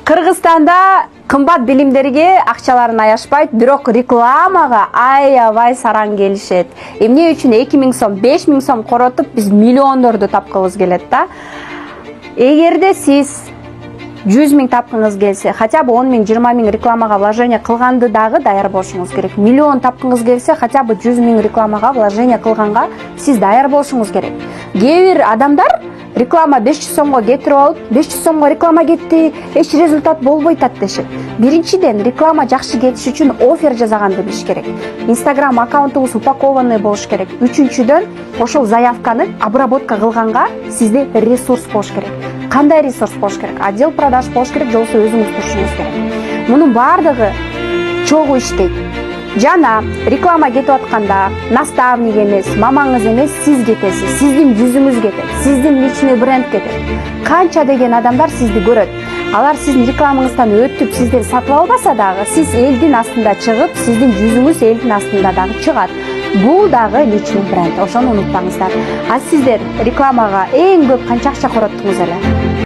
Кыргызстанда кымбат билимдерге акчаларын аяшпайт, бирок рекламага аябай сараң келишет. Эмне үчүн 2000 сом, 5000 сом коротуп биз миллиондорду тапкыбыз келет да. Эгерде сиз 100 000 тапкыңыз келсе, хотя бы 10 000, 20 000 рекламага вложение кылганды дагы даяр болушуңуз керек. Миллион тапкыңыз келсе, хотя бы 100 000 рекламага вложение кылганга сиз даяр болушуңуз керек. Кээ бир адамдар реклама 500 сомго кетирип алып, 500 сомго реклама кетти, эч результат болбойт дешет. Биринчиден, реклама жакшы кетиш үчүн офер жасаганды билиш керек. Инстаграм аккаунтуңуз упакованный болуш керек. Үчүнчүдөн, ошол заявканы обработка кылганга сизде ресурс болуш керек. Кандай ресурс болуш керек? Отдел продаж болуш керек, же болбосо өзүңүз турушуңуз керек. Мунун баардыгы чогуу иштейт. Жана реклама кетип атканда наставник эмес, мамаңыз эмес, сиз кетесиз. Сиздин жүзүңүз кетет, сиздин личный бренд кетет. Канча деген адамдар сизди көрөт. Алар сиздин рекламаңыздан өтүп, сизден сатып албаса дагы, сиз элдин астында чыгып, сиздин жүзүңүз элдин астында дагы чыгат. Бул дагы личный бренд. Ошону унутпаңыздар. А сиздер рекламага эң көп канча акча короттуңуз эле?